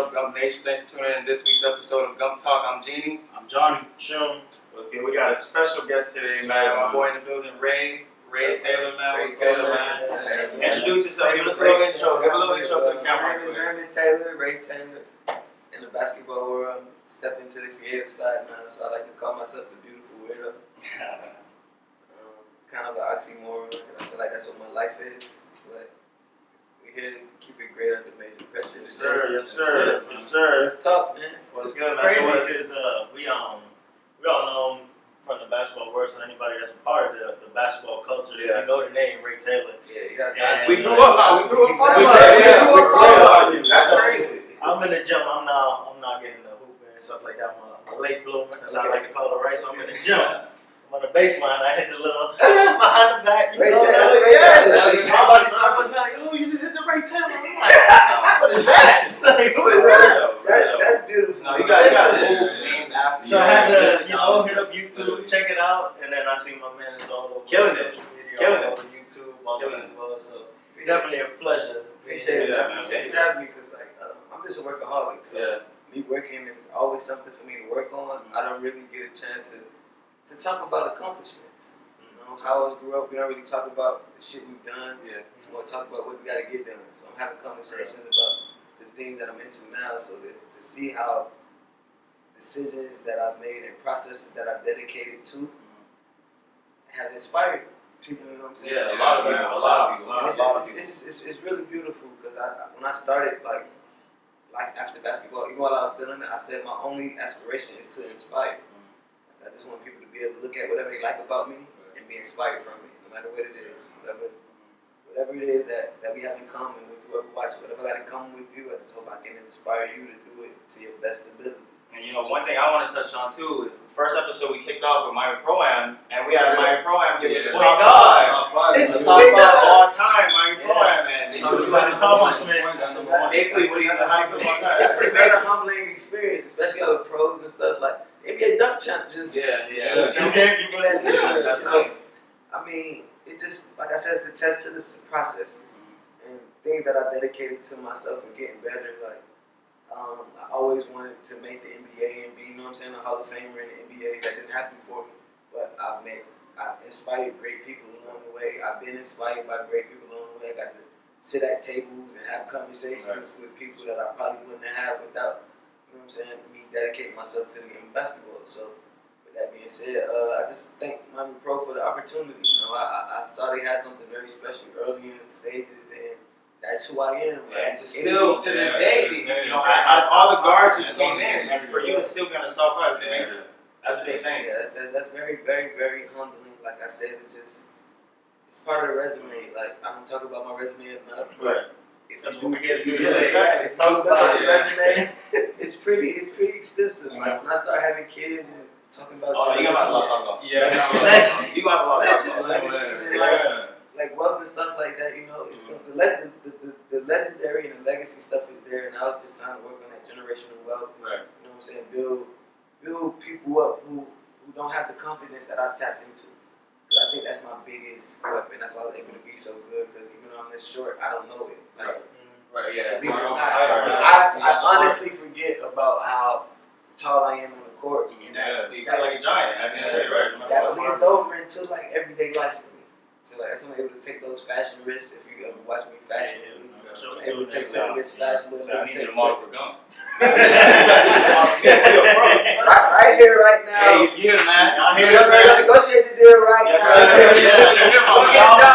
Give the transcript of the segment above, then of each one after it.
up, Gump Nation? Thanks for tuning in this week's episode of Gump Talk. I'm Jeannie. I'm Johnny. Shum. What's good? We got a special guest today, man. My boy in the building, Ray Taylor, man. What's going on, man? Introduce yourself. Give us a little intro. Give a little intro to the camera. Ray Taylor. In the basketball world, step into the creative side, man. So I like to call myself the beautiful weirdo. Kind of an oxymoron. I feel like that's what my life is. But we're here to keep it great under major pressure. Yes, sir. Yes, sir. Yes, sir. So let's talk, man. What's good, man? Crazy because we all know him from the basketball world. So anybody that's a part of the basketball culture, you know the name Ray Taylor. Yeah, you got And we grew up talking about you. That's crazy. I'm in the gym. I'm not getting the hoop and stuff like that. I'm a late bloomer. That's how I like to call it, right? So I'm in the gym. I'm on the baseline. I hit the little behind the back. Ray Taylor. Everybody started like, "Oh, you just hit the Ray Taylor." I'm like, "What is that? Like, who is that?" That's beautiful. No, you got to move names after. So I had to, hit up YouTube, check it out, and then I see my man is all over Killing it. social media, all over YouTube, all over the world. So it's definitely a pleasure. Appreciate it. Yeah, Thanks for having me because I'm just a workaholic. So me working is always something for me to work on. I don't really get a chance to talk about accomplishments. You know, how I grew up, we don't really talk about the shit we've done. Yeah. It's more talk about what we got to get done. So I'm having conversations about the things that I'm into now. So to see how decisions that I've made and processes that I've dedicated to have inspired people. You know what I'm saying? Yeah, a lot of people. It's really beautiful because when I started like life after basketball, even while I was still in it, I said my only aspiration is to inspire. I just want people to be able to look at whatever they like about me and be inspired from it, no matter what it is. Whatever it is that we have in common with whoever watching, whatever I got in common with you, I just hope I can inspire you to do it to your best ability. And one thing I want to touch on too is the first episode we kicked off with Miami Pro-Am, and we had Miami Pro-Am give us the top five. The top five all time, Miami Pro-Am, man. Talk about accomplishments. Basically, what do you how you feel about that? It's pretty been a humbling experience, especially all the pros and stuff. Like NBA dunk champ just I mean, it just like I said, it's a test to the processes and things that I've dedicated to myself and getting better. Like I always wanted to make the NBA and be, you know what I'm saying, a Hall of Famer in the NBA. That didn't happen for me, but I've inspired great people along the way. I've been inspired by great people along the way. I got to sit at tables and have conversations with people that I probably wouldn't have without, you know what I'm saying, me dedicating myself to the game of basketball. So with that being said, I just thank Miami Pro for the opportunity. You know, I saw they had something very special early in the stages, and that's who I am. And to still, to this day, out of all the guards who came in, and for you to still kind of start five, that's the thing. Yeah, that's very, very, very humbling. Like I said, it's part of the resume. Like I don't talk about my resume enough, but if you talk about the resume, it's pretty extensive. Like when I start having kids and talking about you got a lot to talk about. Yeah, you got a lot to talk about. Legacies and like wealth and stuff like that. You know, it's the legendary and the legacy stuff is there. Now it's just time to work on that generational wealth. Right. You know what I'm saying? Build people up who don't have the confidence that I've tapped into. Because I think that's my biggest weapon. That's why I was able to be so good. Because even though I'm this short, I don't know it. Like, believe it or not, I honestly forget about how tall I am on the court. You feel like a giant. I can tell you, right? That bleeds over into like everyday life for me. So like that's when I'm able to take those fashion risks. If you ever watch me fashion, I'm able to take some risks fashion. I need you to model for Gump. Right here, right now. Hey, you hear it, man. We're gonna negotiate the deal right now.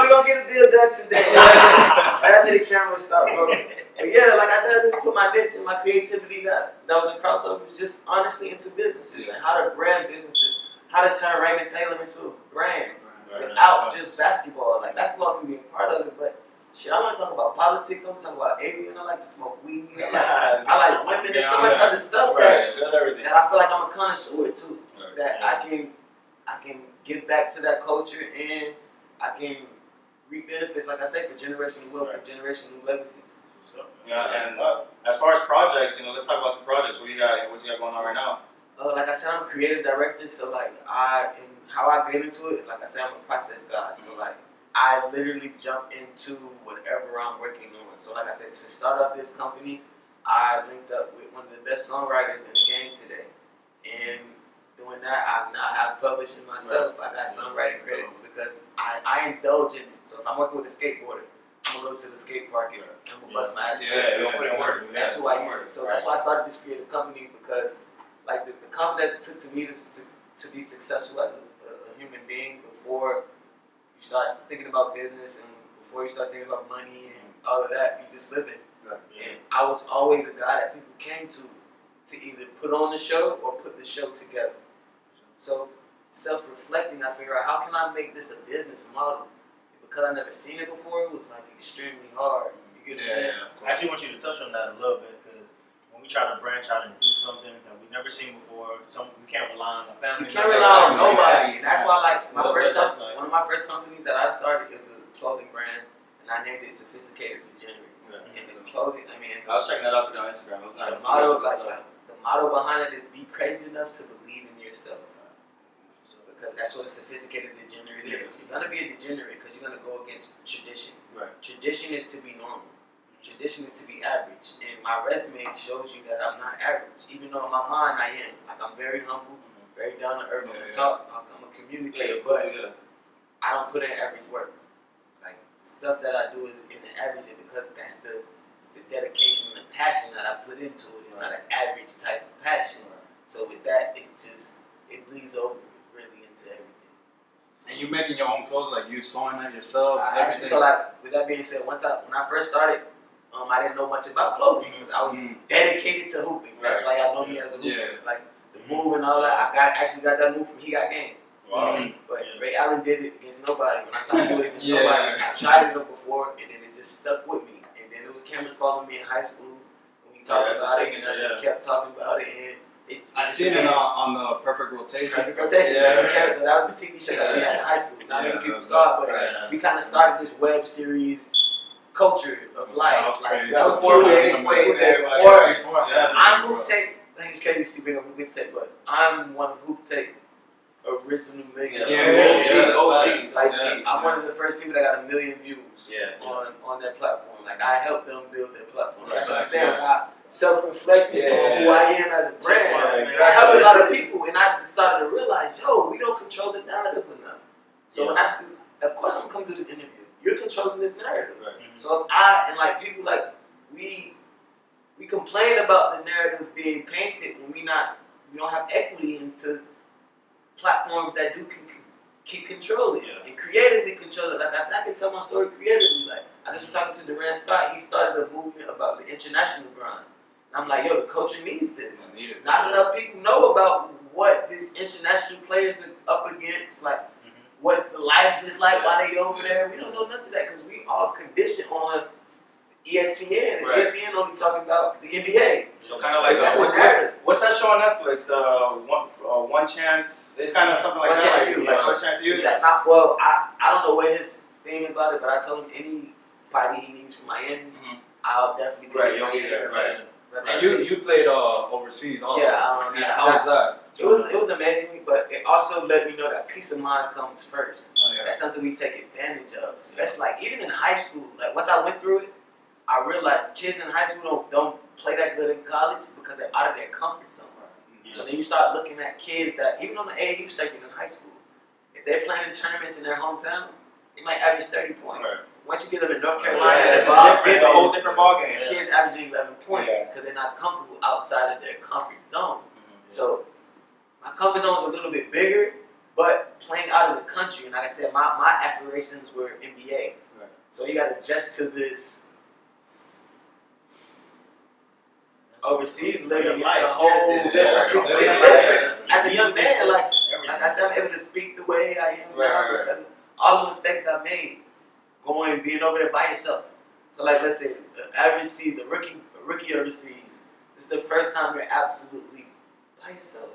We're gonna get a deal done today. Right after the camera stop rolling. But yeah, like I said, I just put my niche and my creativity that was in crossovers just honestly into businesses and how to brand businesses, how to turn Raymond Taylor into a brand without just basketball. Like basketball can be a part of it, but shit, I want to talk about politics. I want to talk about alien. I like to smoke weed. I like women. There's so much other stuff that I feel like I'm a connoisseur to. That I can give back to that culture and I can reap benefits, like I say, for generational wealth and generational legacies. Yeah, and as far as projects, let's talk about some projects. What you got going on right now? Like I said, I'm a creative director, so like how I get into it is like I said, I'm a process guy. So like I literally jump into whatever I'm working on. So like I said, to start up this company, I linked up with one of the best songwriters in the game today, and doing that, I now have publishing myself. I got songwriting credits because I indulge in it. So if I'm working with a skateboarder, I'm gonna go to the skate park and I'm gonna bust my ass. That's who I am. So that's why I started this creative company, because like the confidence it took to me to be successful as a human being before you start thinking about business and before you start thinking about money and all of that, you just living. And I was always a guy that people came to either put on the show or put the show together. So self-reflecting, I figure out how can I make this a business model? Because I never seen it before, it was like extremely hard. You get what I'm saying? I actually want you to touch on that a little bit, because when we try to branch out and do something that we've never seen before, we can't rely on a family. You can't rely on nobody. And that's why, like, one of my first companies that I started is a clothing brand, and I named it Sophisticated Degenerates. And the clothing, I was checking that out today on Instagram. The motto behind it is be crazy enough to believe in yourself. Because that's what a sophisticated degenerate is. You're gonna be a degenerate because you're gonna go against tradition. Tradition is to be normal. Tradition is to be average. And my resume shows you that I'm not average. Even though in my mind I am. Like, I'm very humble, very down to earth. I'm a talk, I'm a communicator, but I don't put in average work. Like, the stuff that I do isn't average because that's the dedication and the passion that I put into it. It's not an average type of passion. So with that, it bleeds over really into everything. And you making your own clothes, like you sewing that yourself? Actually, so like, with that being said, when I first started, I didn't know much about clothing because I was dedicated to hooping. That's why y'all know me as a hooper. Like the move and all that, I actually got that move from He Got Game. But Ray Allen did it against nobody. When I saw him do it against nobody, I tried it before, and then it just stuck with me. And then it was cameras following me in high school. When we talked about it, and I just kept talking about it. And I've seen it on the Perfect Rotation. Perfect Rotation. That's so that was the TV show that we had in high school. Not many people saw it, but we kind of started this web series culture of life. That was 2 days before. I'm Hoop Tape. I think it's crazy to see bring up Hoop Tape, but I'm one of Hoop Tape original million. OGs. I'm one of the first people that got 1 million views on their platform. Like, I helped them build their platform. That's what I'm saying. I self-reflected on who I am as a brand. I helped a lot of people, and I started to realize, we don't control the narrative enough. So when I see, of course I'm coming to this interview. You're controlling this narrative. So if people we complain about the narrative being painted when we don't have equity into platforms that can control it and creatively control it. Like I said, I can tell my story creatively. Like, I just was talking to Durant Scott. He started a movement about the international grind. And I'm like, the culture needs this. Not enough people know about what these international players are up against. Like, what's the life is like while they over there. We don't know nothing of that because we all conditioned on ESPN. And ESPN only talking about the NBA. So kind of like what's that show on Netflix? One Chance. It's kind of something like One that. Chance You. One Chance You. I don't know what his thing about it, but I told him anybody he needs from Miami, I'll definitely be there. And you played overseas also. How was that? It was amazing, but it also let me know that peace of mind comes first. That's something we take advantage of, especially like even in high school. Like, once I went through it, I realized kids in high school don't play that good in college because they're out of their comfort zone. So then you start looking at kids that even on the AAU circuit in high school, if they're playing in tournaments in their hometown, they might average 30 points. Once you get them in North Carolina, it's a whole different ballgame. Kids averaging 11 points because they're not comfortable outside of their comfort zone. So my comfort zone was a little bit bigger, but playing out of the country, and like I said, my aspirations were NBA. So you got to adjust to this overseas living. It's a whole different. It's different. As a young man, like I said, I'm able to speak the way I am now because of all the mistakes I made being over there by yourself. So like, let's say the rookie overseas. It's the first time you're absolutely by yourself.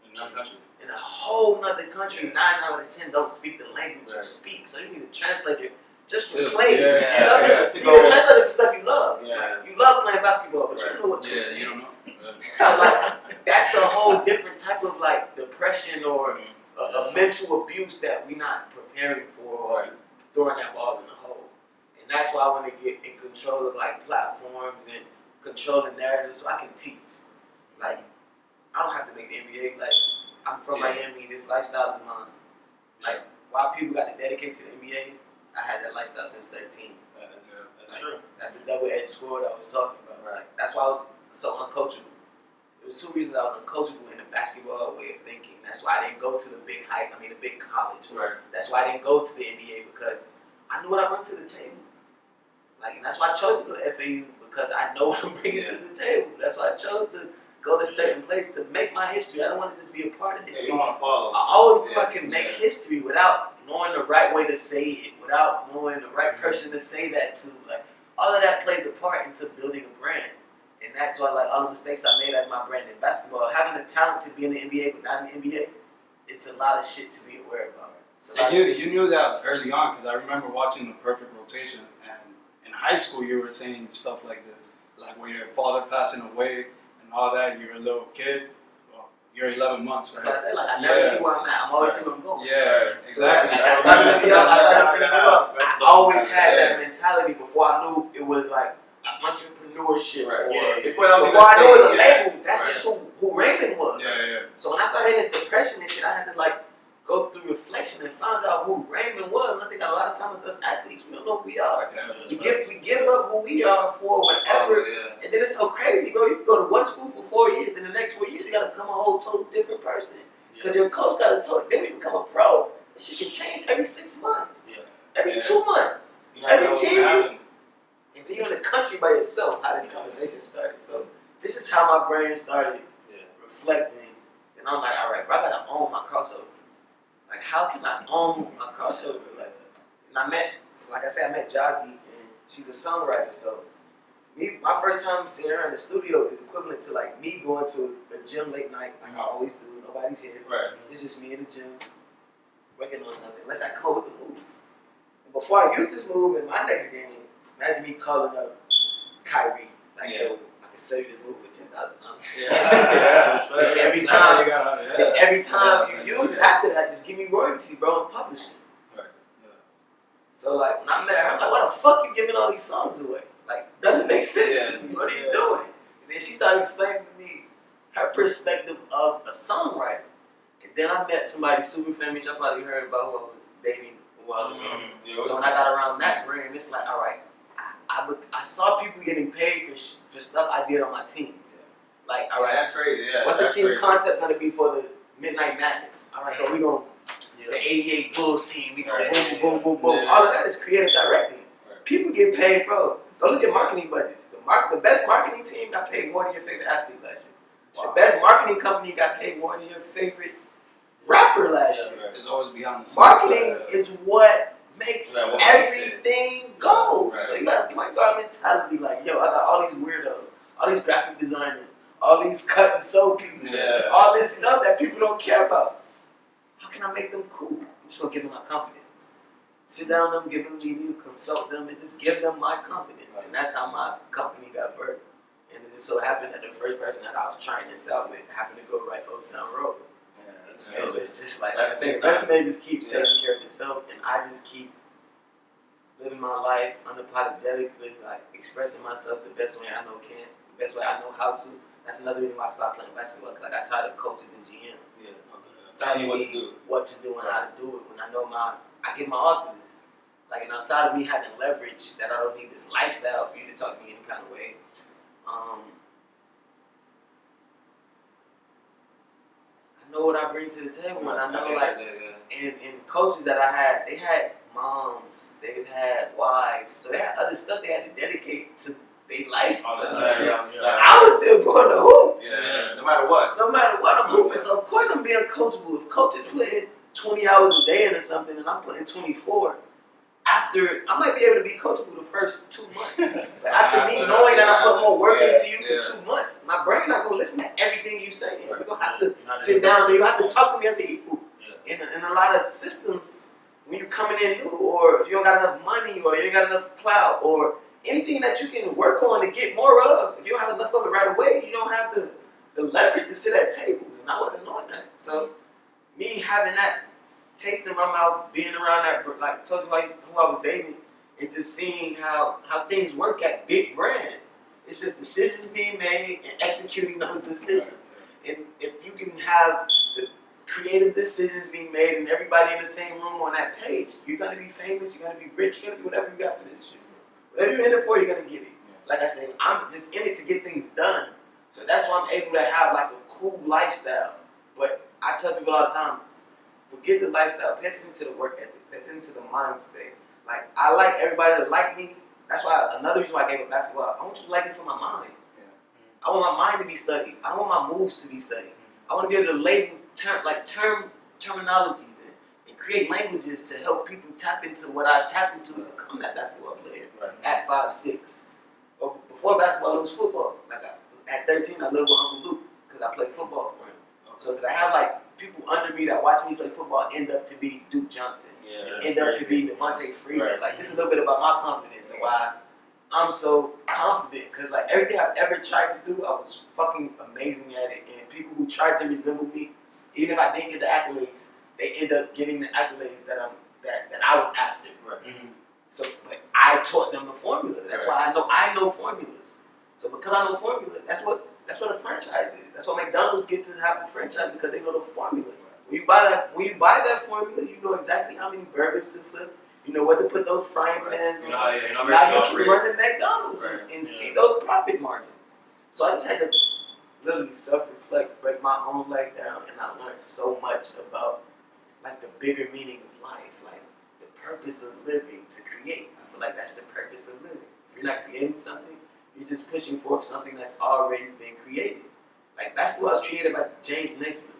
In another country. In a whole nother country, 9 times out of 10 don't speak the language you speak. So you need a translator just for plays. You need a translator for stuff you love. Like, you love playing basketball, but you don't know what comes in. You don't know. So like, that's a whole different type of like depression or a mental abuse that we're not preparing for or throwing that ball in the hole. And that's why I want to get in control of like platforms and control the narrative so I can teach. Like, I don't have to make the NBA. Like, I'm from Miami. This lifestyle is mine. Like, while people got to dedicate to the NBA, I had that lifestyle since 13. That's true. That's the double-edged sword I was talking about. Right. That's why I was so uncoachable. There was 2 reasons I was uncoachable in the basketball way of thinking. That's why I didn't go to the big college. Right. That's why I didn't go to the NBA, because I knew what I brought to the table. Like, and that's why I chose to go to FAU, because I know what I'm bringing to the table. That's why I chose to go to a certain place to make my history. I don't want to just be a part of history. You don't want to follow. I always knew I could make history without knowing the right way to say it, without knowing the right person to say that to. Like, all of that plays a part into building a brand. And that's why, like, all the mistakes I made as my brand in basketball, having the talent to be in the NBA but not in the NBA, it's a lot of shit to be aware about. So and you knew that early on, because I remember watching The Perfect Rotation, and in high school you were saying stuff like this, like when your father passing away and all that, you're a little kid. Well, you're 11 months, right? Because I said, like, I never see where I'm at. I'm always see where I'm going. Yeah, exactly. I always had that mentality before I knew it was like entrepreneurship. Right. Or Before I knew it was a label, that's just who Raymond was. Yeah. So when I started hitting this depression and shit, I had to like go through reflection and find out who Raymond was. And I think a lot of times us athletes, we don't know who we are. We give up who we are for whatever. And then it's so crazy, bro. You go to one school for 4 years, then the next 4 years you gotta become a whole total different person. Because your coach gotta talk, then we become a pro. This shit can change every 6 months. Every 2 months. Every team. And then you're in the country by yourself, how this conversation started. So this is how my brain started reflecting. And I'm like, all right, bro, I gotta own my crossover. Like, how can I own my crossover? Like, and I met Jazzy, and she's a songwriter. So my first time seeing her in the studio is equivalent to like me going to a gym late night, like I always do. Nobody's here. Right. It's just me in the gym, working on something. Unless I come up with the move. And before I use this move in my next game, imagine me calling up Kyrie, like, yo, I can sell you this move for $10,000. Every time you use it after that, just give me royalties, bro, and publish it. Right. So like when I met her, I'm like, why the fuck you giving all these songs away? Like, doesn't make sense to me. What are you doing? And then she started explaining to me her perspective of a songwriter. And then I met somebody super famous. Y'all probably heard about who I was dating a while ago. So when I got around that brand, it's like, all right, I saw people getting paid for stuff I did on my team. Like, all right, that's crazy. What's the team concept gonna be for the Midnight Madness? All right, bro, we gonna the '88 Bulls team. We gonna boom. All of that is creative directing. People get paid, bro. Go look at marketing budgets. The best marketing team got paid more than your favorite athlete last year. Wow. The best marketing company got paid more than your favorite rapper last year. It's always behind the scenes. Marketing is what makes everything go. Right. So you got a point guard mentality, like, yo, I got all these weirdos, all these graphic designers, all these cut and sew people, all this stuff that people don't care about. How can I make them cool? I'm just gonna give them my confidence. Sit down with them, give them GD, consult them, and just give them my confidence. And that's how my company got birthed. And it just so happened that the first person that I was trying this out with happened to go right Old Town Road. So it's just like I said, the resume just keeps taking care of itself, and I just keep living my life unapologetically, like expressing myself the best way I know can, the best way I know how to. That's another reason why I stopped playing basketball, because I got tired of coaches and GMs. Telling me what to do and how to do it when I know I give my all to this. Like, and outside of me having leverage, that I don't need this lifestyle for you to talk to me any kind of way. I know what I bring to the table, and I know and coaches that I had, they had moms, they had wives, so they had other stuff they had to dedicate to their life. I was still going to hoop. No matter what. No matter what, I'm hooping. So of course I'm being coachable. If coaches put in 20 hours a day into something and I'm putting 24, after I might be able to be coachable the first 2 months. But after me knowing that I put more work into you for 2 months, my brain not gonna listen to everything you say. You're gonna have to sit down and you have to talk to me as an equal. In a lot of systems, when you're coming in new, or if you don't got enough money, or you ain't got enough clout, or anything that you can work on to get more of, if you don't have enough of it right away, you don't have the leverage to sit at tables. And I wasn't doing that. So me having that taste in my mouth, being around that, like told you who I was dating, and just seeing how things work at big brands. It's just decisions being made and executing those decisions. And if you can have the creative decisions being made and everybody in the same room on that page, you're gonna be famous, you're gonna be rich, you're gonna do whatever you got for this shit. Whatever you're in it for, you're gonna get it. Like I said, I'm just in it to get things done. So that's why I'm able to have like a cool lifestyle. But I tell people all the time, forget the lifestyle, pay attention to the work ethic, pay attention to the mind state. Like, I like everybody to like me. That's why another reason why I gave up basketball, I want you to like me for my mind. I want my mind to be studied. I don't want my moves to be studied. I want to be able to label terminologies and create languages to help people tap into what I've tapped into to become that basketball player at 5'6". Before basketball, it was football. Like at 13, I lived with Uncle Luke because I played football for him. So that I have like people under me that watch me play football end up to be Duke Johnson, end up to be Devontae Freeman. Like, this is a little bit about my confidence and why I'm so confident. Because like everything I've ever tried to do, I was fucking amazing at it. And people who tried to resemble me, even if I didn't get the accolades, they end up getting the accolades that I was after. So, but I taught them the formula. That's why I know formulas. So because I know formula, that's what a franchise is. That's why McDonald's get to have a franchise, because they know the formula. When you buy that formula, you know exactly how many burgers to flip. You know what to put those frying pans in. Now you can run the McDonald's and see those profit margins. So I just had to literally self-reflect, break my own leg down, and I learned so much about like the bigger meaning of life, like the purpose of living, to create. I feel like that's the purpose of living. If you're not creating something, you're just pushing forth something that's already been created. Like, basketball was created by James Naismith.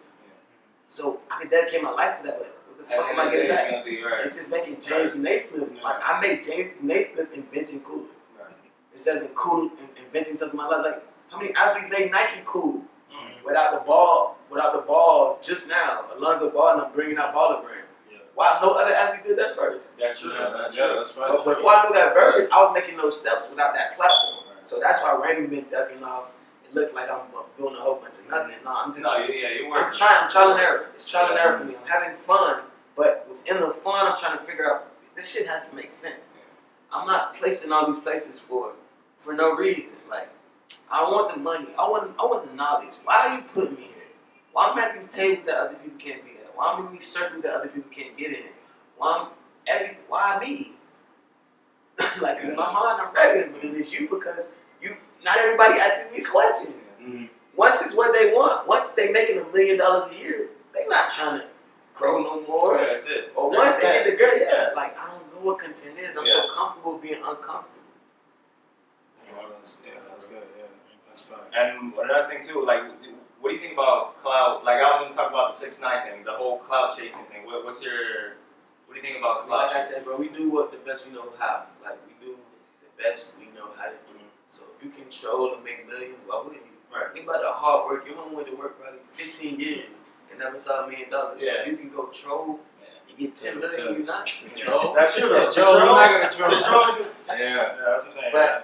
So I could dedicate my life to that, but what the fuck am I getting back? It's just making James Naismith. Like, I made James Naismith inventing cool. Instead of inventing something in my life. Like, how many athletes made Nike cool? Without the ball just now, Alonzo Ball and I'm bringing out Baller Brand. Why no other athlete did that first? That's true. That's fine. But before I knew that verbiage, I was making those steps without that platform. So that's why Raymond been ducking off. It looks like I'm doing a whole bunch of nothing. No, I'm just. I'm trial and error. It's trial and error for me. I'm having fun, but within the fun, I'm trying to figure out, this shit has to make sense. I'm not placing all these places for no reason. Like, I want the money. I want the knowledge. Why are you putting me here? Why I'm at these tables that other people can't be at? Why I'm in these circles that other people can't get in? Why me? Like, in my mind, I'm ready, but then it's you, because not everybody asking these questions. Once it's what they want, once they making $1 million a year, they not trying to grow no more. That's it. Or once they get the girl, like, I don't know what content is. I'm so comfortable being uncomfortable. That's good. That's fine. And another thing too, like, what do you think about cloud? Like, I was going to talk about the 6ix9ine thing, the whole cloud chasing thing. What do you think about cloud? Like I said, bro, we do what the best we know how. Like, we do the best we know how to do. So if you control and make millions, why wouldn't you? Think about the hard work. Your mom went to work probably 15 years and never saw $1 million. So if you can go troll, you get 10 million, you're not control. That's true though. Control. That's what I'm saying.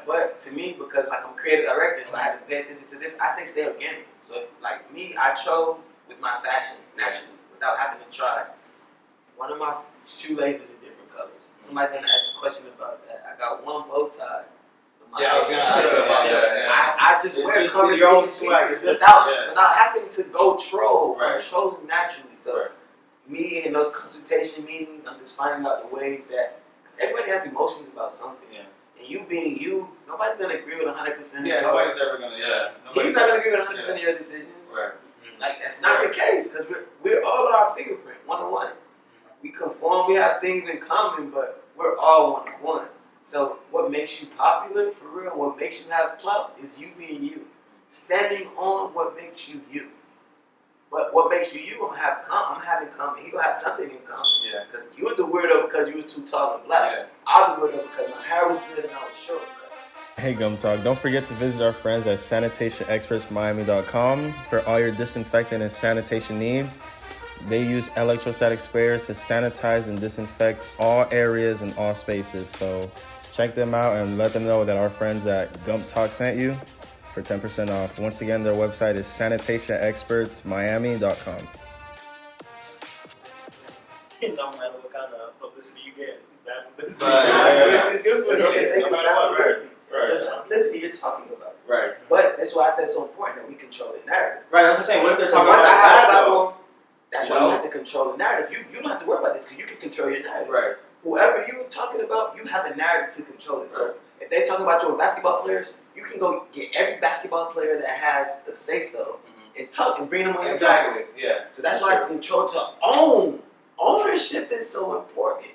But to me, because like I'm a creative director, so I had to pay attention to this. I say stay organic. So if, like me, I troll with my fashion naturally without having to try. One of my shoelaces are different colors. Somebody's gonna ask a question about that. I got one bow tie. I was gonna ask you about that. I just wear conversation pieces without having to go troll. I'm trolling naturally. So me in those consultation meetings, I'm just finding out the ways that, because everybody has emotions about something. And you being you, nobody's gonna agree with 100%. Nobody's ever gonna. He's not gonna agree with 100% of your decisions. Like, that's not the case, because we're all our fingerprint, one-on-one. We conform, we have things in common, but we're all one-on-one. So what makes you popular, for real, what makes you have clout, is you being you. Standing on what makes you you. But what makes you, I'm having common. He gonna have something in common. Because you were the weirdo because you were too tall and black. I was the weirdo because my hair was good and I was short. Hey Gump Talk, don't forget to visit our friends at sanitationexpertsmiami.com for all your disinfectant and sanitation needs. They use electrostatic sprayers to sanitize and disinfect all areas and all spaces. So check them out and let them know that our friends at Gump Talk sent you for 10% off. Once again, their website is sanitationexpertsmiami.com. No matter what kind of publicity you get, bad publicity. It's good publicity. No matter what. Because the publicity you're talking about. Right. But that's why I said it's so important that we control the narrative. Right. That's what I'm saying. What if they're So talking once about I have a bad though? platform, that's why you have to control the narrative. You don't have to worry about this because you can control your narrative. Right. Whoever you're talking about, you have the narrative to control it. So if they talk about your basketball players, you can go get every basketball player that has a say-so and talk and bring them on your platform. Exactly. Yeah. So that's why it's control to own. Ownership is so important.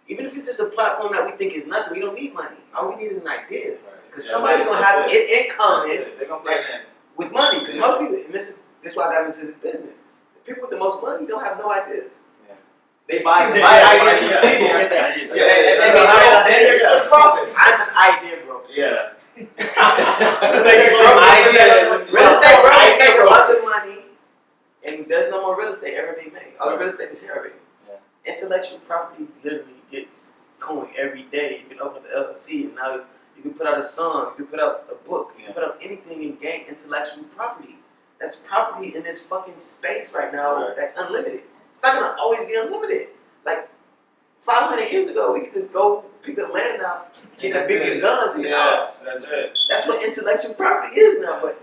Even if it's just a platform that we think is nothing, we don't need money. All we need is an idea. Because somebody's gonna have income in. They're gonna play it in with money. Because most people, and this is why I got into this business. The people with the most money don't have no ideas. They buy ideas from people. Then you're still profit. I'm an idea broker. Yeah. Real estate brokers make a bunch of money, and there's no more real estate ever being made. All the real estate is here already. Yeah. Intellectual property literally gets going every day. You can open up the LLC, and now you can put out a song, you can put out a book, you can put out anything and gain intellectual property. That's property in this fucking space right now that's unlimited. It's not gonna always be unlimited. Like 500 years ago, we could just go pick a land out, get the biggest guns in the house. That's it. That's what intellectual property is now. But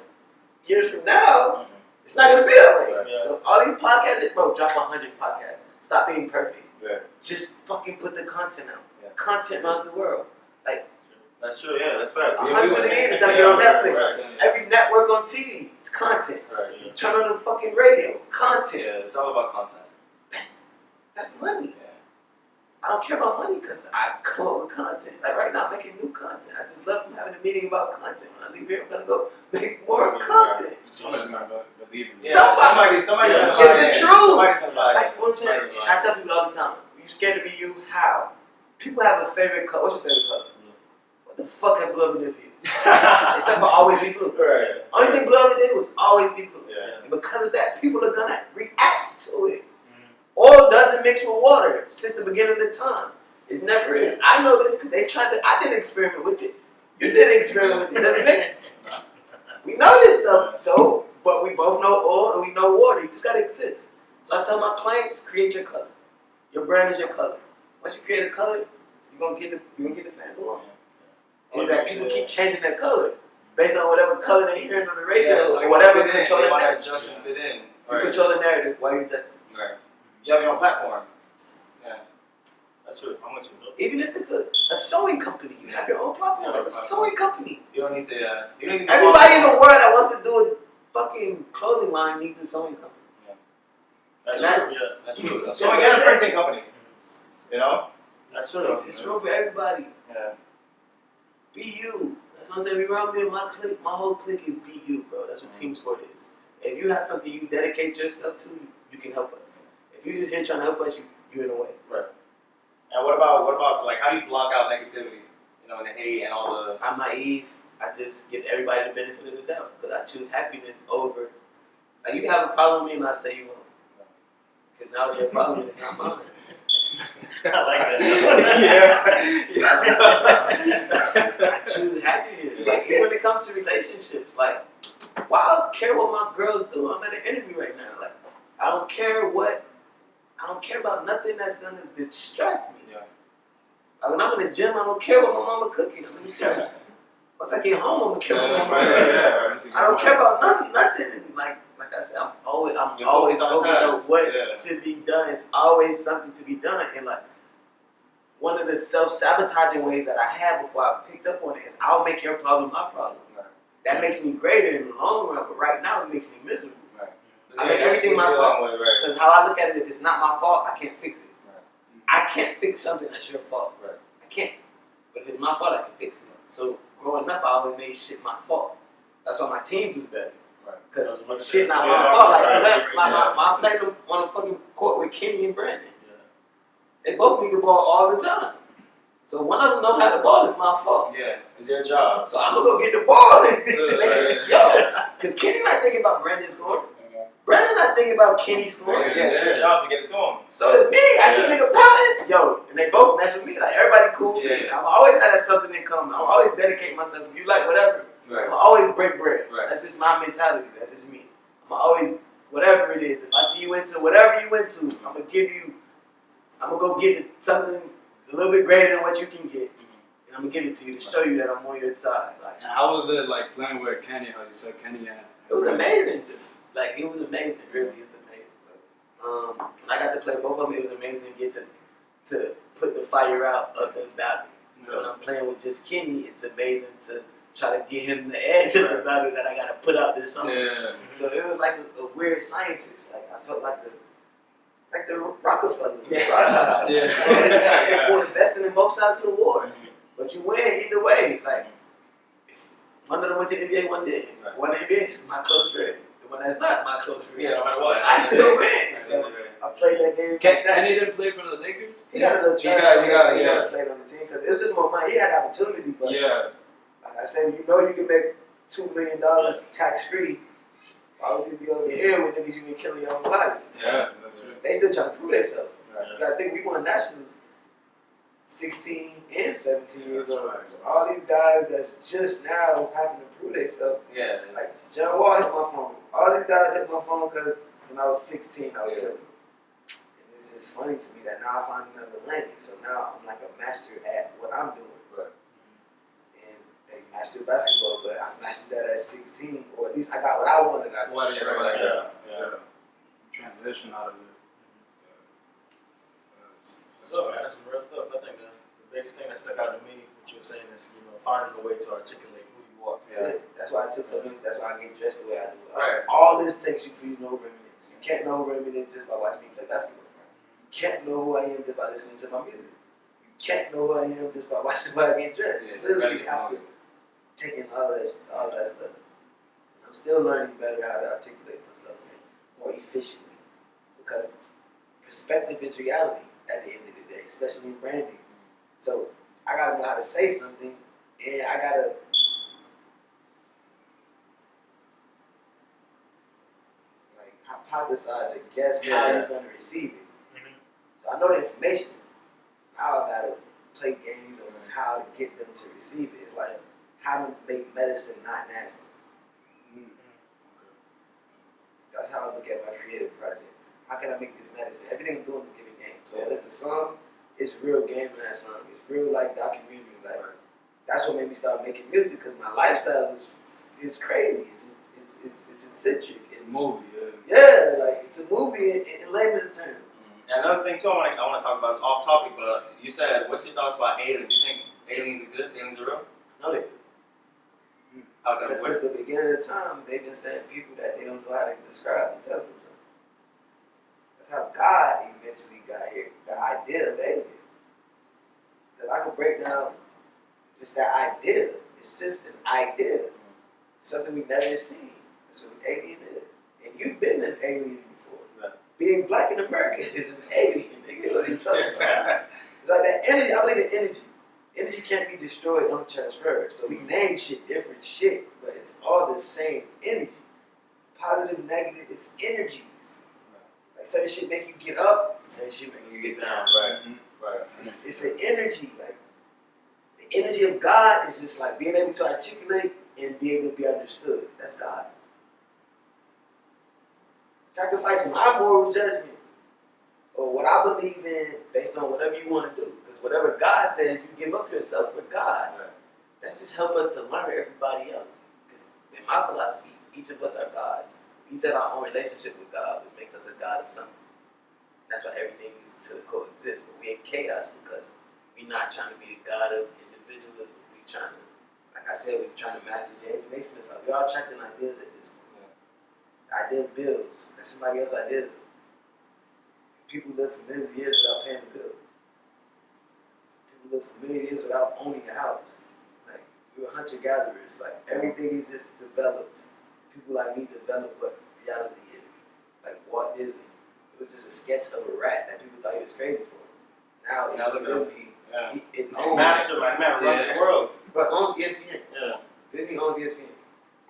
years from now, it's not gonna be that way. Yeah. So all these podcasts, bro, drop 100 podcasts. Stop being perfect. Yeah. Just fucking put the content out. Yeah. Content runs the world. Like that's true. Yeah, that's right. 100 years, it's gonna get on Netflix. Every network on TV, it's content. Right. You turn on the fucking radio, content. Yeah, it's all about content. That's money. Yeah. I don't care about money because I come up with content. Like right now, I'm making new content. I just left from having a meeting about content. When I leave here, I'm gonna go make more content. Somebody's gonna believe in it. Somebody's gonna It's buy the it. truth. Somebody's gonna buy it. Like what I'm saying, and I tell people all the time, you scared to be you? How? People have a favorite color. What's your favorite color? What the fuck have blue ever did for you? Except for always be blue. Right. Only thing blue ever did was always be blue. Yeah. And because of that, people are gonna react to it. Oil doesn't mix with water since the beginning of the time. It never is. I know this because they tried to. I did an experiment with it. You did an experiment with it. It doesn't mix. We know this stuff, so but we both know oil and we know water. You just gotta exist. So I tell my clients, create your color. Your brand is your color. Once you create a color, you're gonna get the fans along. Is that people keep changing their color based on whatever color they're hearing on the radio so or whatever control control the the narrative. adjust and fit in. You control the narrative while you're just. Right. You have your own platform. Yeah. That's true. I'm with you. Even if it's a sewing company, you have your own platform. It's a sewing company. You don't need to. You don't need to. Everybody in the world that wants to do a fucking clothing line needs a sewing company. That's And true. Yeah. That's true. So I got a printing company. You know. That's true. It's room for everybody. Yeah. Be you. That's what I'm saying. Around me and my clique, my whole clique is be you, bro. That's what team sport is. If you have something you dedicate yourself to, you can help us. If you're just here trying to help us, you're in the way. Right. And what about like how do you block out negativity? You know, and the hate and all the. I'm naive. I just give everybody the benefit of the doubt because I choose happiness over. Like you can have a problem with me and I say you won't. Because now it's your problem and it's not mine. I like I choose happiness. Like even when it comes to relationships, like why I don't care what my girl's doing. I'm at an interview right now. Like I don't care about nothing that's gonna distract me. Yeah. Like when I'm in the gym, I don't care what my mama cooking. I'm in the gym. Once I get home, I'm gonna care what my mama cooking. I don't care about nothing. And like I said, I'm always focused on what's to be done. It's always something to be done. And like one of the self-sabotaging ways that I had before I picked up on it is I'll make your problem my problem. Right. That makes me greater in the long run, but right now it makes me miserable. Right. I make everything my fault. Because how I look at it, if it's not my fault, I can't fix it. Right. I can't fix something that's your fault. Right. I can't. But if it's my fault, I can fix it. So growing up, I always made shit my fault. That's why my teams was better. Because when shit not my fault, like I played on the fucking court with Kenny and Brandon. They both need the ball all the time. So one of them know how the ball is my fault. Yeah, it's your job. So I'm gonna go get the ball and because Kenny not thinking about Brandon scoring. Brandon not thinking about Kenny scoring. Yeah, it's your job to get it to him. So it's me. I see a nigga pouting. Yo, and they both mess with me. Like everybody cool with me. I'm always had something in common. I'm always dedicate myself. If you like whatever. Right. I'm always break bread. Right. That's just my mentality. That's just me. I'm always, whatever it is, if I see you into whatever you into, I'm going to give you I'm gonna go get something a little bit greater than what you can get, and I'm gonna give it to you to show you that I'm on your side. Like, And how was it like playing with Kenny? How you said Kenny? it was amazing. Just like it was amazing. Really, it was amazing. When I got to play both of them, it was amazing. Get to put the fire out of the battle. When I'm playing with just Kenny, it's amazing to try to get him the edge of the battle that I gotta put out this summer. Yeah. So it was like a weird scientist. Like I felt like the Rockefeller. Yeah. Yeah. We're investing in both sides of the war, but you win either way. Like if one of them went to the NBA, one didn't. One of the NBA is my close friend. The one that's not my close friend. Yeah, no matter what. I still win. So I played that game like that. Kenny didn't play for the Lakers? He got a little He chance. got Played on the team because it was just more money. He had the opportunity, but Yeah. like I said, you know you can make $2 million tax free. Why would you be over here with niggas you been killing your own life? Yeah, that's right. They still trying to prove themselves. Right. You gotta think we won nationals 16 and 17 years That's old. right. So all these guys that's just now having to prove themselves. Yeah. Like John Wall hit my phone. All these guys hit my phone because when I was 16 I was killing them. And it's just funny to me that now I found another lane. So now I'm like a master at what I'm doing. Right. And they mastered basketball, but I mastered that at 16, or at least I got what I wanted out of it. What is That's right, what I got. yeah. Transition out of it. So man, that's some real stuff. I think the biggest thing that stuck out to me, what you were saying, is finding a way to articulate who you are. That's it. That's why I took so many. That's why I get dressed the way I do. Right. All this takes you for you to know who Remy is. You can't know who Remy is just by watching me play basketball. You can't know who I am just by listening to my music. You can't know who I am just by watching the way I get dressed. You literally have to take in all that stuff. And I'm still learning better how to articulate myself more efficiently, because perspective is reality at the end of the day, especially in branding. So I gotta know how to say something, and I gotta hypothesize or guess how you're gonna receive it. So I know the information. Now I gotta play games on how to get them to receive it. It's like how to make medicine not nasty. That's how I look at my creative projects. How can I make this medicine? Everything I'm doing is giving game. So whether it's a song, it's real game in that song. It's real like documentary. Like that's what made me start making music, because my lifestyle is crazy. It's eccentric. It's a movie, yeah, like it's a movie in layman's terms. And another thing too, I want to talk about is off topic, but you said, what's your thoughts about aliens? Do you think aliens exist? Aliens are real? No, they do. How come? Because since the beginning of the time, they've been saying people that they don't know how to describe and tell them something. That's how God eventually got here. The idea of aliens. That I could break down just that idea. It's just an idea. Something we've never seen. That's what an alien is. And you've been an alien before. Right. Being black in America is an alien. Nigga, what are you talking about? It's like that energy, I believe in energy. Energy can't be destroyed, don't transfer. So we name shit different shit, but it's all the same energy. Positive, negative, it's energies. Like certain shit make you get up, certain shit make you get down. Right. It's an energy. Like the energy of God is just like being able to articulate and be able to be understood. That's God. Sacrificing my moral judgment or what I believe in based on whatever you want to do. Because whatever God says, you give up yourself for God. Right. That's just help us to learn everybody else. Because in my philosophy, each of us are gods. We each have our own relationship with God, which makes us a god of something. That's why everything needs to coexist. But we're in chaos because we're not trying to be the god of individualism. We're trying to, like I said, we're trying to master the information. We're all attracting ideas at this point. The idea of bills, that's somebody else's idea. People live for millions of years without paying a bill. People live for millions of years without owning a house. Like, we were hunter-gatherers. Like, everything is just developed. People like me develop what reality is. Like Walt Disney. It was just a sketch of a rat that people thought he was crazy for. Now it's literally, it owns. Mastermind, man, runs the world. But owns ESPN. Yeah. Disney owns ESPN.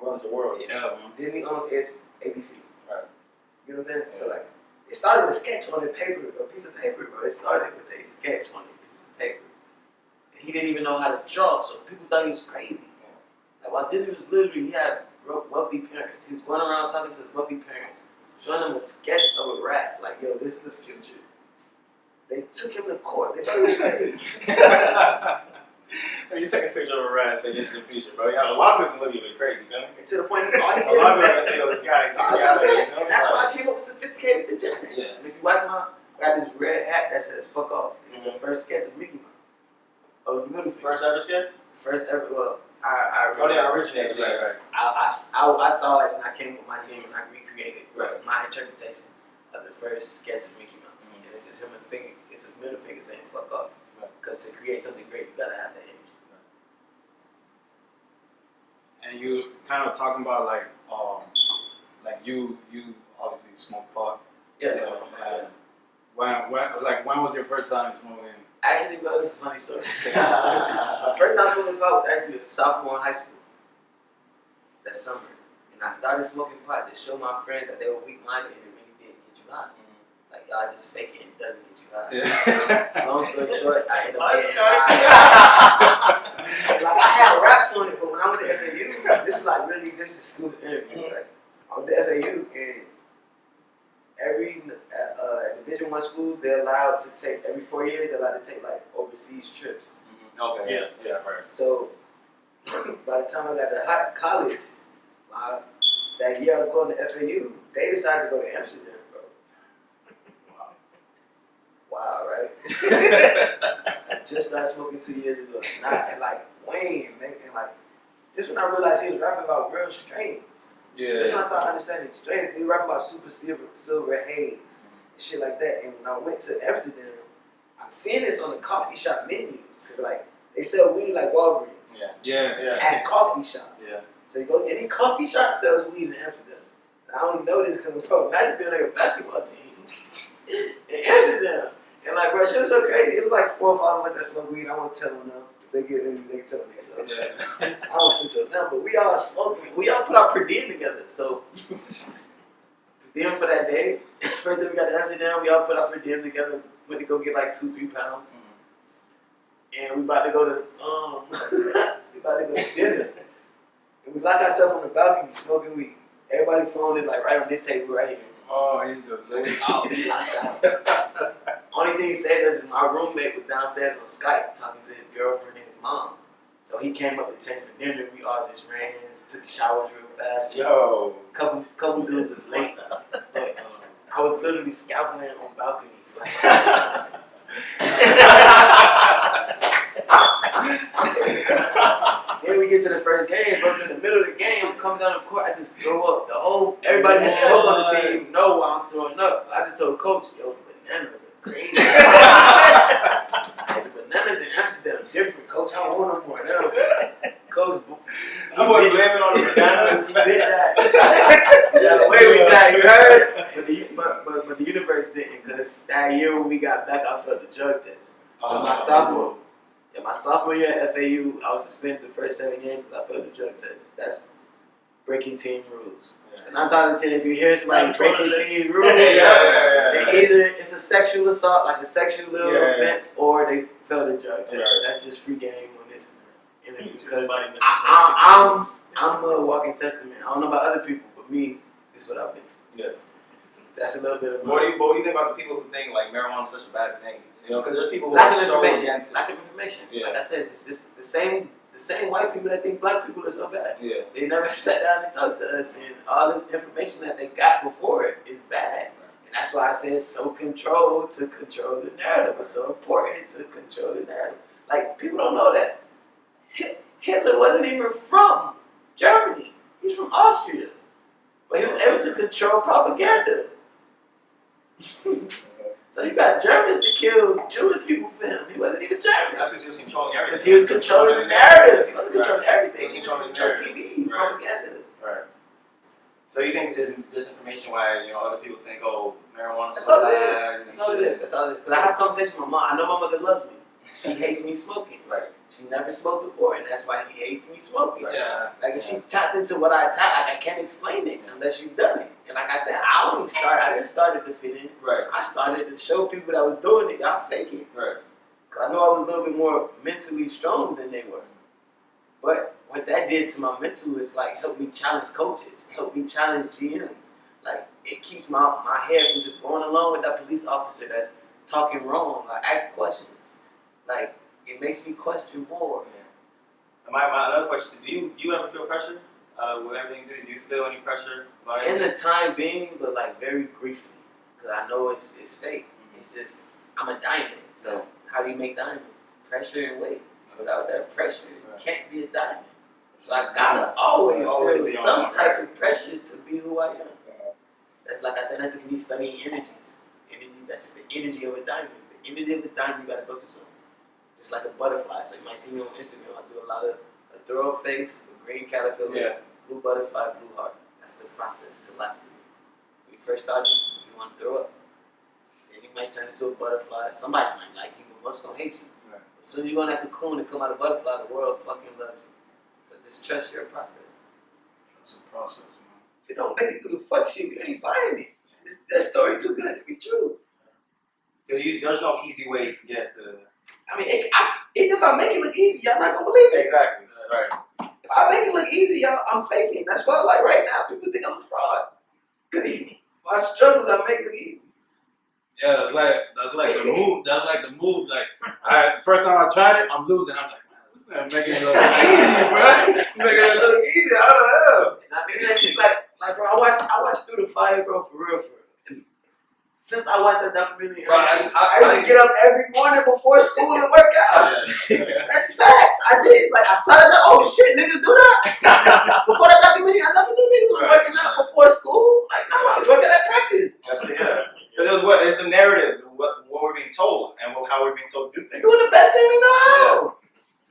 Runs the world. Yeah. Disney owns ABC. Right. You know what I'm saying? So like, it started with a sketch on a piece of paper, bro. It started with a sketch on a piece of paper. And he didn't even know how to draw, so people thought he was crazy. Like Walt Disney was literally, he had wealthy parents. He was going around talking to his wealthy parents, showing them a sketch of a rat. Like, yo, this is the future. They took him to court. They thought it was crazy. You take a picture of a rat and say this is the future, bro. Yeah, a lot of people look at you crazy, you know? And to the point, all he A did lot of was people say, "Oh, this guy ain't That's taking what I'm out saying. there." That's why I came up with sophisticated degenerates. Yeah. And if you watch I got this red hat that says "fuck off." It's the first sketch of Mickey Mouse. Oh, you remember the First ever sketch? first ever? Well, I Oh, they originated, right. I saw it and I came with my team and I recreated my interpretation of the first sketch of Mickey Mouse. And it's just him and finger. It's a middle finger saying "fuck off." Because to create something great, you gotta have that energy. And you kind of talking about like you obviously smoke pot. Yeah. And when was your first time smoking? Actually, bro, this is a funny story. My first time smoking pot was actually a sophomore in high school. That summer. And I started smoking pot to show my friends that they were weak-minded and it really didn't get you high. Like, y'all just fake it and it doesn't get you high. Yeah. Long story short, I ended up getting high. Like, I had raps on it, but when I went to FAU, this is exclusive interview. Like, I went to FAU and every Division I school, they're allowed to take, every 4 years, they're allowed to take like overseas trips. Okay. Yeah, right. So by the time I got to college, that year I was going to FAU, they decided to go to Amsterdam, bro. Wow, right? I just started smoking 2 years ago. And like Wayne, and like this when I realized he was rapping about real strains. Yeah. This when I started understanding strains. He was rapping about super silver haze and shit like that. And when I went to Amsterdam, I'm seeing this on the coffee shop menus because like they sell weed like Walgreens. Yeah. At coffee shops. Yeah. So you go any coffee shop sells weed in Amsterdam. And I only know this because imagine being on a basketball team in Amsterdam. And like, bro, shit was so crazy. It was like 4 or 5 months that smoke weed. I won't tell them no. If they get interviewed, they can tell them themselves. Yeah. I don't snitch on them, but we all smoking. We all put our per diem together. So per diem for that day. First day we got to Amsterdam, we all put our per diem together. Went to go get like 2-3 pounds. And we about to go to dinner. And we lock ourselves on the balcony smoking weed. Everybody's phone is like right on this table right here. Oh, he just laid I'll be locked out. Only thing he said is my roommate was downstairs on Skype talking to his girlfriend and his mom. So he came up to change for dinner. We all just ran in, took showers real fast. Yo. Couple dudes was late. But I was literally scalping on balconies. Then we get to the first game, but in the middle of the game, I'm coming down the court, I just throw up. Everybody who spoke on the team know why I'm throwing up. I just told coach, yo, the bananas are crazy. The bananas in Amsterdam different. Coach, I don't want no more of them. Coach, I'm going to blame it on the bananas. he did that. He got away with that, you heard? But the universe didn't, because that year when we got back, I failed the drug test. So my sophomore year at FAU, I was suspended the first 7 games because I failed the drug test. That's breaking team rules. Yeah. And I'm talking to if you hear somebody breaking team rules, they either it's a sexual assault, like a sexual offense, or they failed the drug test. Right. That's just free game on this interview. Because I'm a walking testament. I don't know about other people, but me, this is what I've been through. Yeah. That's a little bit of what do you think about the people who think like marijuana is such a bad thing? You know, because there's people who lack are of so information. against it. Lack of information. Yeah. Like I said, it's just the same white people that think black people are so bad. Yeah. They never sat down and talked to us, and all this information that they got before it is bad. And that's why I say it's so controlled to control the narrative. It's so important to control the narrative. Like, people don't know that Hitler wasn't even from Germany. He's from Austria. But he was able to control propaganda. So you got Germans to kill Jewish people for him. He wasn't even German. That's because he was controlling everything. Because he was controlling the narrative. He wasn't controlling everything. He He was was controlling controlling TV, propaganda. Right. So you think there's disinformation why other people think marijuana is That's so all it bad? is. That's all it is. That's all it is. Because I have conversations with my mom. I know my mother loves me. She hates me smoking. Right. She never smoked before, and that's why she hates me smoking. Right. Yeah. Like, if she tapped into what I tapped, I can't explain it unless you've done it. And like I said, I didn't start it to fit in. Right. I started to show people that was doing it. Y'all fake it. Right. Cause I know I was a little bit more mentally strong than they were. But what that did to my mental is like help me challenge coaches, help me challenge GMs. Like, it keeps my head from just going along with that police officer that's talking wrong. I ask questions. Like, it makes me question more. Yeah. My another question: Do you ever feel pressure with everything you do? Do you feel any pressure? In the time being, but like very briefly, because I know it's fake. It's just I'm a diamond. So how do you make diamonds? Pressure and weight. Without that pressure, it can't be a diamond. So I gotta always feel some type of pressure to be who I am. That's like I said. That's just me studying energies. That's just the energy of a diamond. The energy of a diamond, you gotta go through something. Just like a butterfly. So you might see me on Instagram. I do a lot of a throw up face, a green caterpillar, blue butterfly, blue heart. That's the process to life to me. When you first start, you want to throw up. Then you might turn into a butterfly. Somebody might like you, but most gonna hate you. Right. As soon as you go in that cocoon and come out a butterfly, the world fucking loves you. So just trust your process. Trust the process, man. If you don't make it through the fuck shit, you ain't buying it. That story too good to be true. There's no easy way to get to. I mean, if I make it look easy, y'all not gonna believe it. Exactly. Right. If I make it look easy, y'all, I'm faking. That's why, like right now, people think I'm a fraud. Cause my struggles, I make it look easy. Yeah, that's like the move. That's like the move. Like first time I tried it, I'm losing. I'm like, man, this is making it look easy, bro. Making it look easy. I don't know. And I mean, like, bro, I watched Through the Fire, bro, for real. And since I watched that documentary, bro, I used to get up every morning before school and work out. That's facts. I did. Like, I started that. Oh shit, niggas do that. Before that documentary, I never knew niggas was working out before school. Like, no, I was working at practice. That's it. Yeah. Because it's the narrative, what we're being told, and how we're being told to do things. Doing the best thing we know how.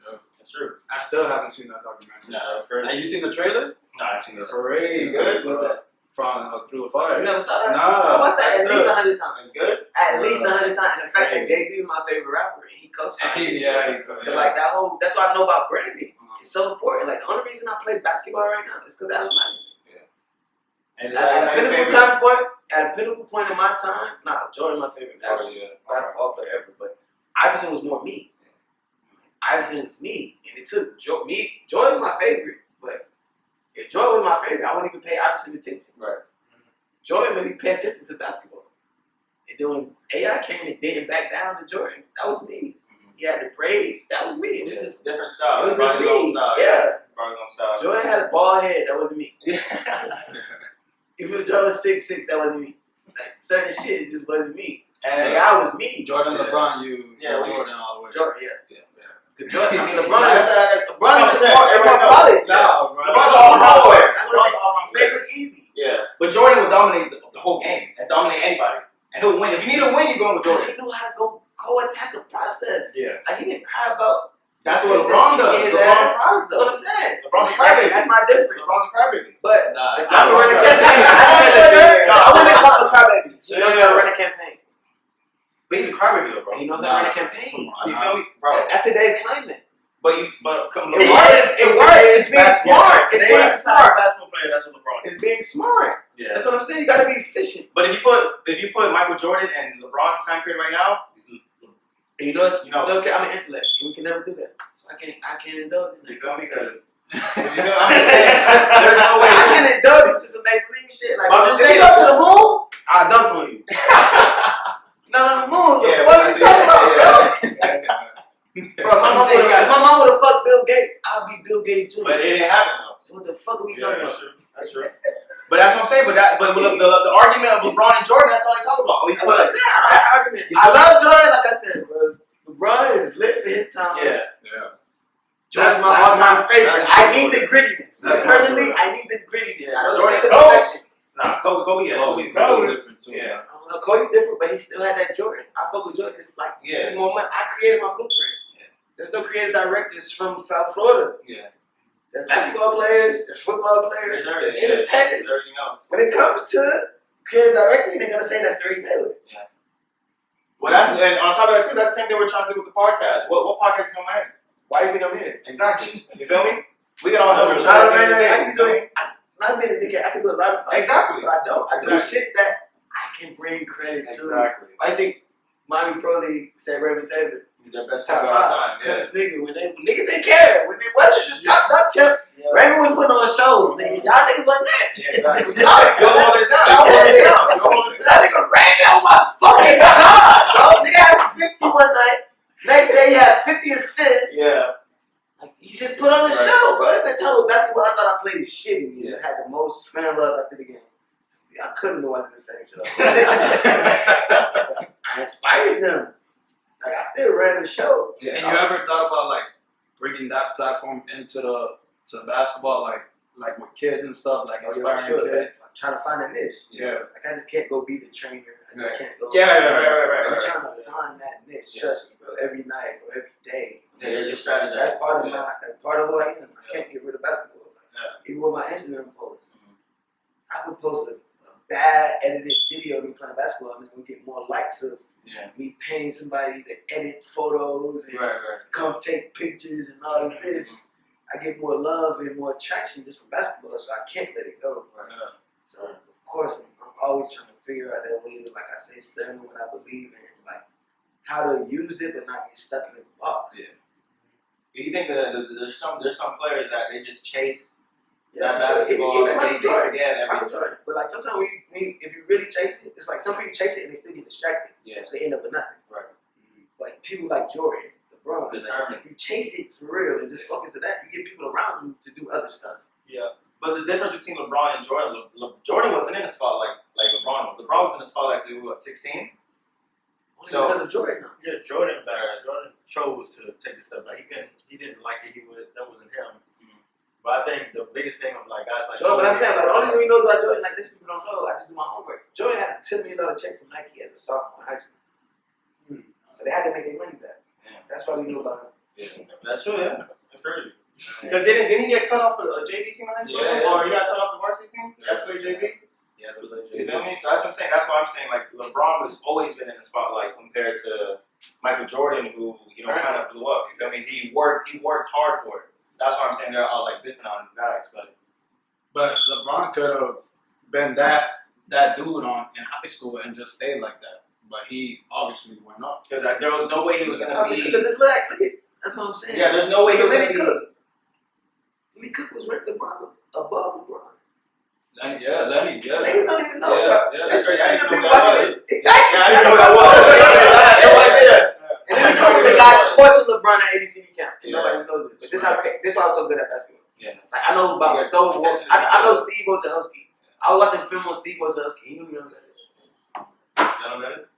Yeah. That's true. I still haven't seen that documentary. No, that's crazy. Have you seen the trailer? No, I've seen it. Crazy. Good. What's that? From Through the Fire. You never saw that? No. I watched that at least 100 times. It's good? At least 100 times. In fact, that Jay-Z is my favorite rapper, and he co-signed it. So like that whole, that's what I know about branding. It's so important. Like the only reason I play basketball right now is because Allen Iverson. And At a pinnacle point in my time, Jordan my favorite basketball player ever, but Iverson was more me. Iverson was me, and it took Jordan was my favorite, but if Jordan was my favorite, I wouldn't even pay Iverson attention. Right. Jordan made me pay attention to basketball. And then when AI came and didn't back down to Jordan, that was me. He had the braids, that was me. It was just different style. It was just me. Style. Yeah. Brought his own style. Jordan had a bald head, that wasn't me. Yeah. If it was Jordan 6'6", that wasn't me. Like certain shit, it just wasn't me. And so I was me. Jordan, LeBron, Jordan all the way. Jordan, yeah. Because Jordan, I mean, LeBron is more polished. No, bro. LeBron's all all nowhere. Make it look easy. Yeah. But Jordan would dominate the whole game and dominate anybody. And he'll win. If you need to win, you're going with Because Jordan. he knew how to go attack a process. Yeah. Like he didn't cry about. That's what LeBron does. LeBron cries. That's what I'm saying. LeBron's a crybaby. That's my difference. LeBron's a crybaby. But Nah, if I were running a campaign, I wouldn't call him a crybaby. He knows how to run a campaign. But he's a crybaby, though, bro. He knows how to run a campaign. You feel me, bro? That's today's climate. But It works. It's being smart. It's being smart. Basketball player. That's what LeBron is. It's being smart. Yeah. That's what I'm saying. You gotta be efficient. But if you put Michael Jordan and LeBron's time period right now, And you know, I'm an intellect. We can never do that. So I can't indulge in that. you feel me? Because I'm just saying, there's no way. I can't indulge into some make believe shit. Like, I'm just if you saying- go to the moon, I'll dunk on you. Not on the moon. The fuck you talking about, bro? Bro, if my mom would have fucked Bill Gates, I'll be Bill Gates Jr. But it didn't happen though. So what the fuck are we talking about? That's true. But that's what I'm saying. But the argument of LeBron and Jordan, that's all they talk about. That's what I'm saying. I don't have an argument. I love Jordan, like I said, bro. LeBron is lit for his time. Yeah. Jordan's my all-time favorite. I need the grittiness. Personally, I need the grittiness. I don't Jordan, need the perfection. Nah, Kobe, yeah. Kobe different too. Yeah. Kobe different, but he still had that Jordan. I fuck with Jordan because, like, in the moment, I created my blueprint. Yeah. There's no creative directors from South Florida. Yeah. There's basketball players, there's football players, there's entertainers. Everything else. When it comes to creative directing, they're gonna say that's Terry Taylor. Yeah. Well, and on top of that too, that's the same thing we're trying to do with the podcast. What podcast is gonna end? Why do you think I'm here? Exactly. You feel me? We got all help each I other. can do it. Not being a dickhead, I can do a lot of things. Exactly. But I don't. I do shit that I can bring credit to. Exactly. I think Miami Pro League said Raymond Taylor. He's their best Top player of all five. time. Yeah. Because when niggas didn't care. When they wasn't the top dunk champ, Raymond was putting on shows. Nigga. Y'all niggas wasn't there. Yeah, exactly. I'm sorry. You're holding it down. Y'all wasn't there. That nigga Raymond on my fucking god, bro. one night. Next day he had 50 assists. Yeah. Like, he just put on the show, bro. Every time with basketball, I thought I played shitty. Yeah. Had the most fan love after the game. I couldn't do the same shit. I inspired them. Like, I still ran the show. Yeah. And you ever thought about like bringing that platform into the basketball, like with kids and stuff, like inspiring kids? I'm trying to find a niche. Yeah. Like, I just can't go be the trainer. I just can't go. Right. I'm trying to find that niche. Trust me, bro. Every night or every day. Yeah, you're strategizing. That's part of That's part of who I am. I can't get rid of basketball. Yeah. Even with my Instagram posts, I would post a bad edited video of me playing basketball, and it's gonna get more likes of me paying somebody to edit photos and come take pictures and all of this. I get more love and more attraction just from basketball, so I can't let it go. So of course, I'm always trying to figure out that way to, like I say, stand on what I believe in, like how to use it but not get stuck in this box. Yeah. Do you think that there's some players that they just chase that basketball and they forget everything? But like sometimes if you really chase it, it's like some people chase it and they still get distracted. Yeah. So they end up with nothing. Right. Like people like Jordan, LeBron. Determined. Like, if you chase it for real and just focus on that, you get people around you to do other stuff. Yeah. But the difference between LeBron and Jordan, Jordan wasn't in the spotlight like LeBron was. LeBron was in the spotlight since he was 16. So because of Jordan, yeah, Jordan chose to take the step back. He didn't like it. That wasn't him. But I think the biggest thing of like guys like Jordan, but I'm saying like the only thing we know about Jordan, like this people don't know. I just do my homework. Jordan had a $10 million check from Nike as a sophomore in high school, so they had to make their money back. Yeah. That's why we knew about him. Yeah. That's true. Yeah, that's crazy. Because didn't he get cut off for a JV team in high school? Yeah. Or he got cut off the varsity team? That's play JV. Yeah, that's what you feel me? So that's what I'm saying. That's why I'm saying like LeBron has always been in the spotlight compared to Michael Jordan, who kind of blew up. You feel me? He worked hard for it. That's why I'm saying they're all like different on guys. But LeBron could have been that dude in high school and just stayed like that. But he obviously went up because there was no way he was gonna be. Because look at that's what I'm saying. Yeah, there's no way he was gonna be. Lenny Cook was ranked LeBron above LeBron. Lenny, Niggas don't even know, bro. That's crazy. People watching this. Exactly. I didn't know that was. No idea. And then come with the guy torching LeBron at ABCD camp. Nobody knows this. But this is why I'm so good at basketball. Yeah. Like I know about Stove. I know Steve Wojciechowski. I was watching film on Steve Wojciechowski. You don't know who that is. You know who that is?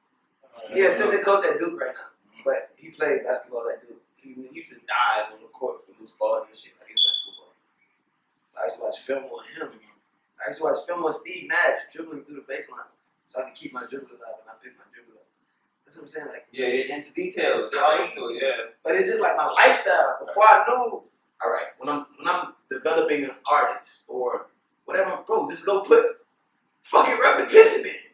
He's assistant coach at Duke right now. But he played basketball at Duke. He used to dive on the court for loose balls and shit. Like he was playing football. I used to watch film on him. I used to watch film on Steve Nash dribbling through the baseline so I could keep my dribble alive and I pick my dribble up. That's what I'm saying. Like into details. But it's just like my lifestyle. Before I knew, all right, when I'm developing an artist or whatever, bro, just go put fucking repetition in.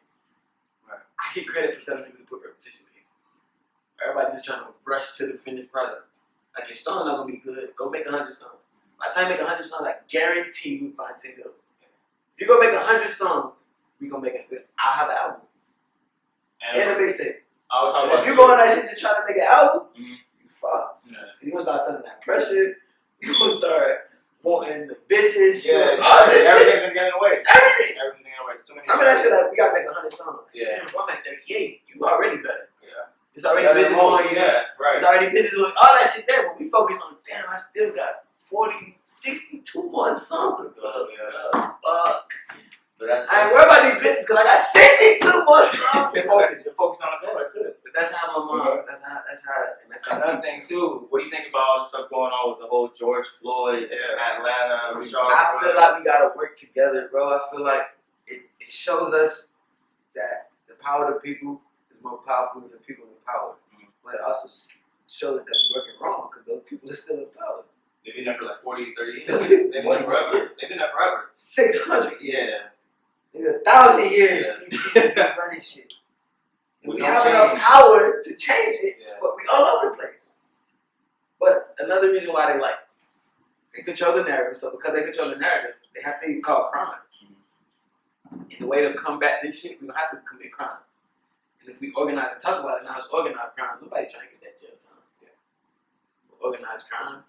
Right. I get credit for telling people to put repetition in. Everybody's trying to rush to the finished product. Like your song not gonna be good. Go make 100 songs. By the time you make 100 songs, I guarantee you find 10 good ones. If you go make 100 songs, we gonna make it good. I'll have an album. And a mixtape. If you go on that shit just trying to make an album, you fucked. Yeah. You gonna start feeling that pressure. You gonna start wanting the bitches. Everything's gonna get in the way. Everything's gonna get in the way. It's too many. I mean that shit like we gotta make 100 songs. Yeah. Damn, bro, I'm at 38. You already better. Yeah. It's already bitches on you. Yeah, right. It's already bitches with all that shit there, but we focus on damn, I still got 40, 62 more songs. Fuck. I ain't worried about these bitches because I got 62 more songs. You're focused on the goal, that's it. But that's how my mom, that's how another thing too, what do you think about all the stuff going on with the whole George Floyd, Atlanta, I feel like we gotta work together, bro. I feel like it shows us that the power of the people is more powerful than the people in power. But it also shows that we're working wrong because those people are still in power. They've been there for like 40, 30 years. They've been there forever. 600 years. Yeah. 1,000 years. These people been running shit. And we have enough power to change it, but we all over the place. But another reason why they control the narrative. So because they control the narrative, they have things called crime. And the way to combat this shit, we don't have to commit crimes. And if we organize and talk about it, now it's organized crime. Nobody trying to get that jail time. Organized crime.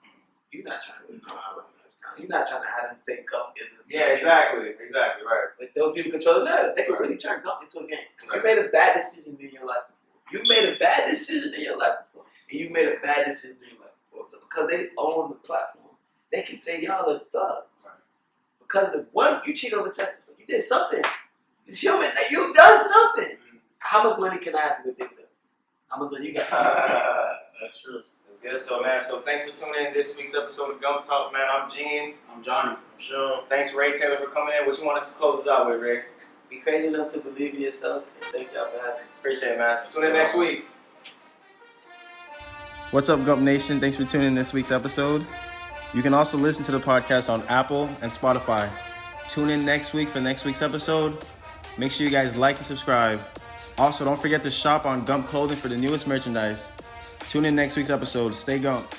You're not trying to organize crime. You're not trying to have them say Gump is a exactly, right. But those people control the narrative. They can really turn Gump into a game. Because you made a bad decision in your life. You made a bad decision in your life before, and you made a bad decision in your life before. So because they own the platform, they can say y'all are thugs. Right. Because of the one, you cheated on the test, you did something. It's human. You've done something. Mm-hmm. How much money can I have to go pick it up? How much money you got? That's true. That's good. So, man, thanks for tuning in this week's episode of Gump Talk, man. I'm Gene. I'm Johnny. I'm Sean. Thanks, Ray Taylor, for coming in. What you want us to close us out with, Ray? Be crazy enough to believe in yourself. And thank y'all for having me. Appreciate it, man. Tune in next week. What's up, Gump Nation? Thanks for tuning in this week's episode. You can also listen to the podcast on Apple and Spotify. Tune in next week for next week's episode. Make sure you guys like and subscribe. Also, don't forget to shop on Gump Clothing for the newest merchandise. Tune in next week's episode. Stay Gump.